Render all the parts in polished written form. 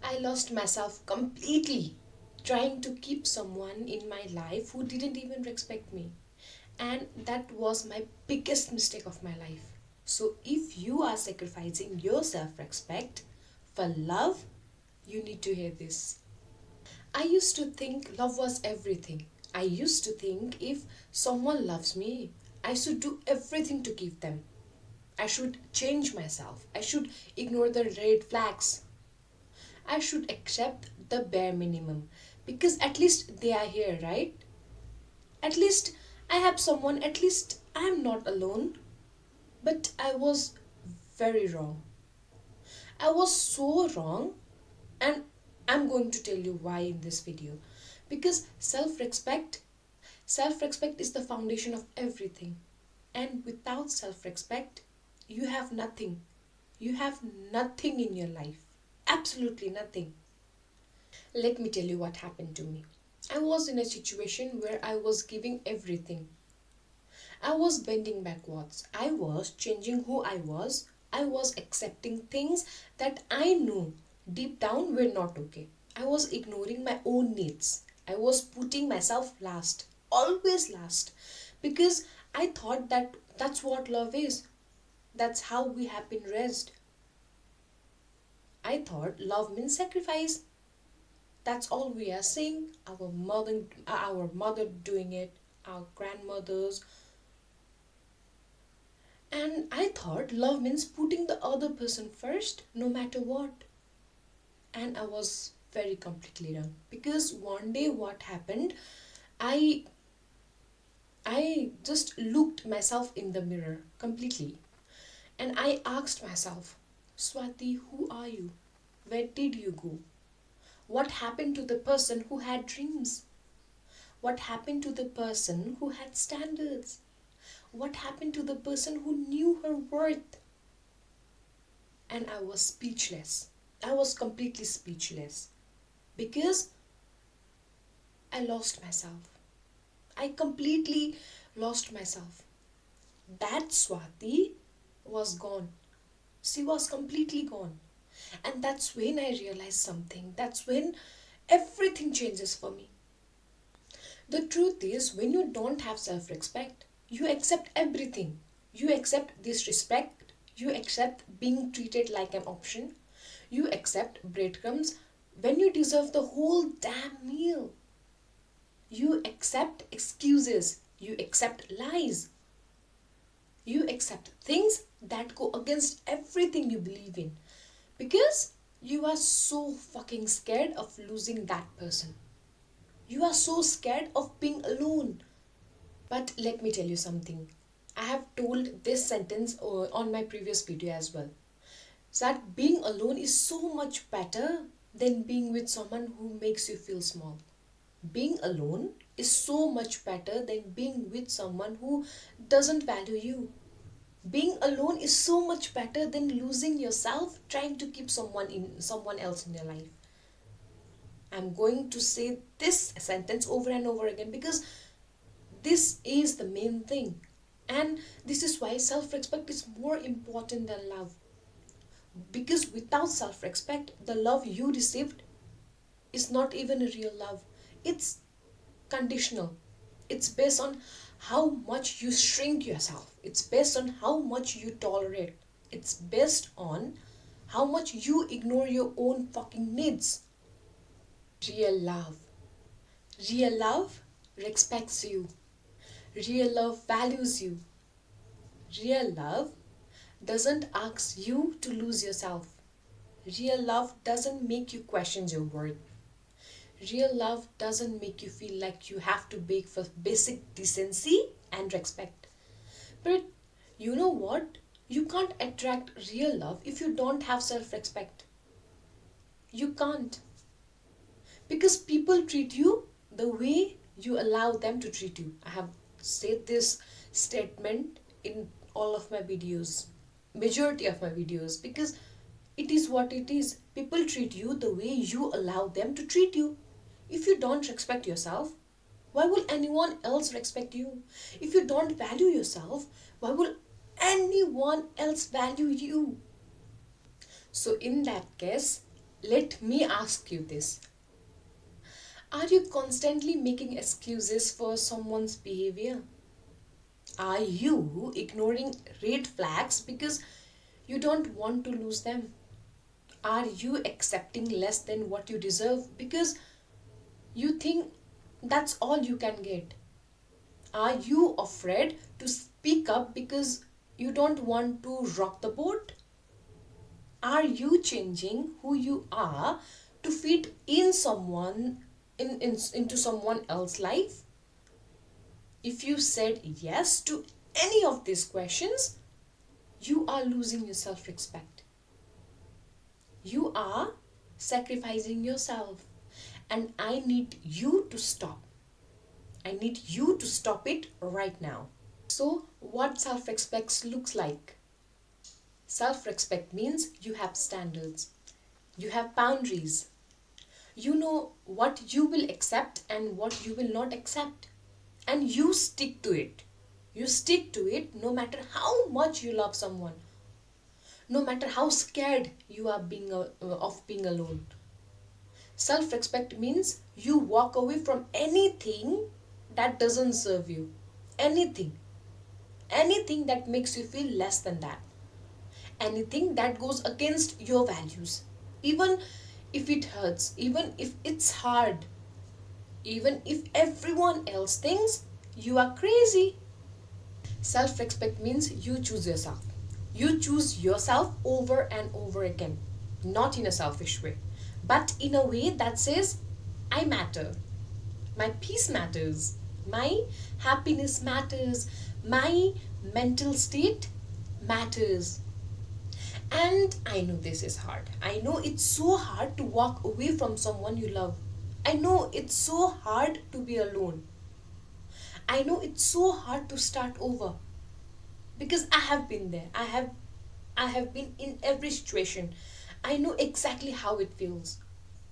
I lost myself completely trying to keep someone in my life who didn't even respect me. And that was my biggest mistake of my life. So if you are sacrificing your self respect for love, you need to hear this. I used to think love was everything. I used to think if someone loves me, I should do everything to give them. I should change myself. I should ignore the red flags. I should accept the bare minimum because at least they are here, right? At least I have someone, at least I am not alone. But I was very wrong. I was so wrong, and I'm going to tell you why in this video. Because self respect is the foundation of everything. And without self respect, you have nothing. You have nothing in your life. Absolutely nothing. Let me tell you what happened to me. I was in a situation where I was giving everything. I was bending backwards. I was changing who I was. I was accepting things that I knew deep down were not okay. I was ignoring my own needs. I was putting myself last, always last, because I thought that that's what love is. That's how we have been raised. I thought love means sacrifice. That's all we are seeing. Our mother doing it, our grandmothers, and I thought love means putting the other person first no matter what. And I was very completely wrong because one day what happened, I I just looked myself in the mirror completely and I asked myself, Swati, who are you? Where did you go? What happened to the person who had dreams? What happened to the person who had standards? What happened to the person who knew her worth? And I was speechless. I was completely speechless because I lost myself. I completely lost myself. That Swati was gone. She was completely gone. And that's when I realized something. That's when everything changes for me. The truth is, when you don't have self respect, you accept everything. You accept disrespect. You accept being treated like an option. You accept breadcrumbs when you deserve the whole damn meal. You accept excuses. You accept lies. You accept things that go against everything you believe in because you are so fucking scared of losing that person. You are so scared of being alone. But let me tell you something. I have told this sentence on my previous video as well. That being alone is so much better than being with someone who makes you feel small. Being alone is so much better than being with someone who doesn't value you. Being alone is so much better than losing yourself trying to keep someone else in your life. I'm going to say this sentence over and over again because this is the main thing. And this is why self-respect is more important than love. Because without self-respect, the love you received is not even a real love. It's conditional. It's based on how much you shrink yourself. It's based on how much you tolerate. It's based on how much you ignore your own fucking needs. Real love. Real love respects you. Real love values you. Real love doesn't ask you to lose yourself. Real love doesn't make you question your worth. Real love doesn't make you feel like you have to beg for basic decency and respect. But you know what? You can't attract real love if you don't have self respect. You can't. Because people treat you the way you allow them to treat you. I have said this statement in all of my videos, majority of my videos, because it is what it is. People treat you the way you allow them to treat you. If you don't respect yourself, why will anyone else respect you? If you don't value yourself, why will anyone else value you? So, in that case, Let me ask you this. Are you constantly making excuses for someone's behavior? Are you ignoring red flags because you don't want to lose them? Are you accepting less than what you deserve because you think that's all you can get? Are you afraid to speak up because you don't want to rock the boat? Are you changing who you are to fit in into someone else's life? If you said yes to any of these questions, you are losing your self-respect. You are sacrificing yourself. And I need you to stop. I need you to stop it right now. So, what self respect looks like? Self respect means you have standards, you have boundaries, you know what you will accept and what you will not accept, and you stick to it. You stick to it no matter how much you love someone, no matter how scared you are of being alone. Self respect means you walk away from anything that doesn't serve you. Anything. Anything that makes you feel less than that. Anything that goes against your values. Even if it hurts, even if it's hard, even if everyone else thinks you are crazy. Self respect means you choose yourself. You choose yourself over and over again. Not in a selfish way, but in a way that says, I matter. My peace matters. My happiness matters. My mental state matters. And I know this is hard. I know it's so hard to walk away from someone you love. I know it's so hard to be alone. I know it's so hard to start over because I have been there. I have been in every situation. I know exactly how it feels.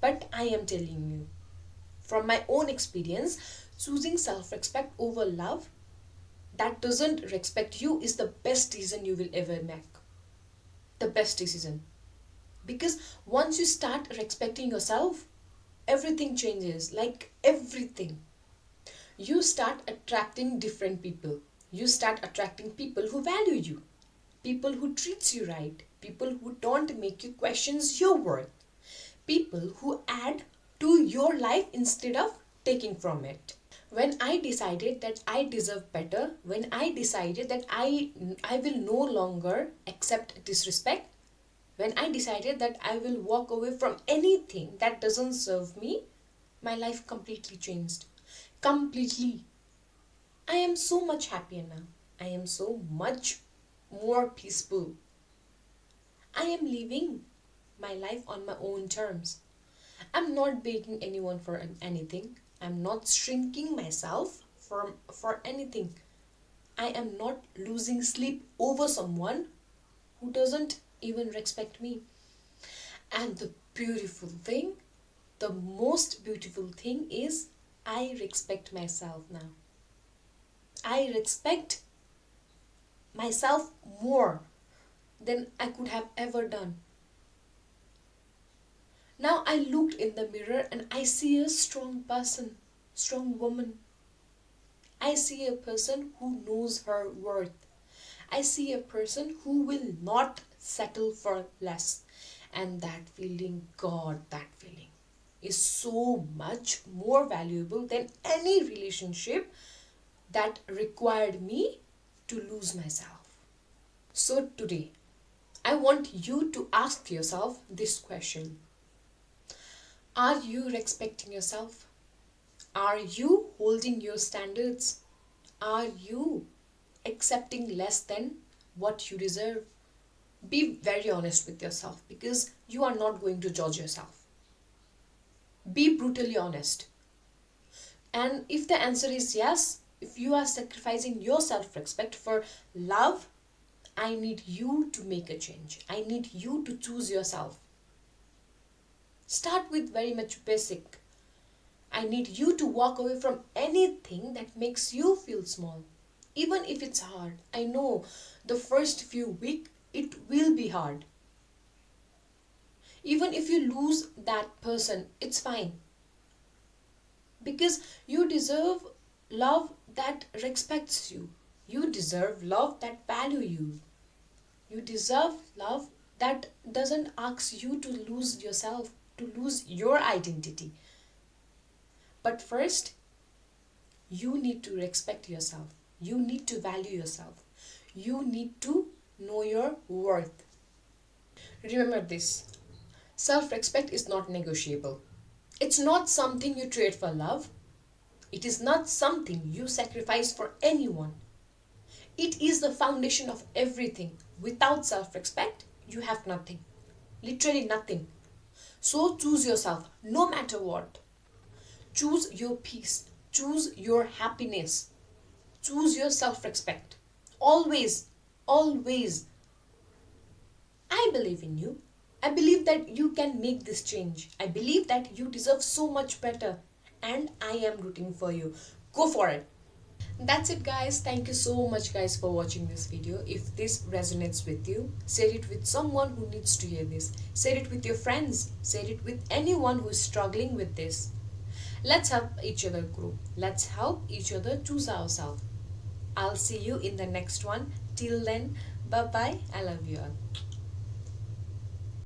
But I am telling you, from my own experience, choosing self respect over love that doesn't respect you is the best decision you will ever make. The best decision. Because once you start respecting yourself, everything changes. Like everything. You start attracting different people. You start attracting people who value you, people who treats you right, people who don't make you question your worth, people who add to your life instead of taking from it. When I decided that I deserve better, when I decided that I will no longer accept disrespect, when I decided that I will walk away from anything that doesn't serve me, my life completely changed. Completely. I am so much happier now. I am so much more peaceful. I am living my life on my own terms. I'm not begging anyone for anything. I'm not shrinking myself for anything. I am not losing sleep over someone who doesn't even respect me. And the beautiful thing, the most beautiful thing is I respect myself now. I respect myself more than I could have ever done. Now I looked in the mirror and I see a strong person, strong woman. I see a person who knows her worth. I see a person who will not settle for less. And that feeling, God, that feeling is so much more valuable than any relationship that required me to lose myself. So today, I want you to ask yourself this question. Are you respecting yourself? Are you holding your standards? Are you accepting less than what you deserve? Be very honest with yourself because you are not going to judge yourself. Be brutally honest. And if the answer is yes, if you are sacrificing your self respect for love, I need you to make a change. I need you to choose yourself. Start with very much basic. I need you to walk away from anything that makes you feel small. Even if it's hard. I know the first few weeks it will be hard. Even if you lose that person, it's fine, because you deserve love that respects you. You deserve love that value you. You deserve love that doesn't ask you to lose yourself, to lose your identity. But first, you need to respect yourself. You need to value yourself. You need to know your worth. Remember this: self respect is not negotiable. It's not something you trade for love. It is not something you sacrifice for anyone. It is the foundation of everything. Without self respect, you have nothing. Literally nothing. So choose yourself no matter what. Choose your peace. Choose your happiness. Choose your self respect. Always, always. I believe in you. I believe that you can make this change. I believe that you deserve so much better. And I am rooting for you. Go for it. That's it, guys. Thank you so much, guys, for watching this video. If this resonates with you, share it with someone who needs to hear this. Share it with your friends. Share it with anyone who is struggling with this. Let's help each other grow. Let's help each other choose ourselves. I'll see you in the next one. Till then, bye bye. I love you all.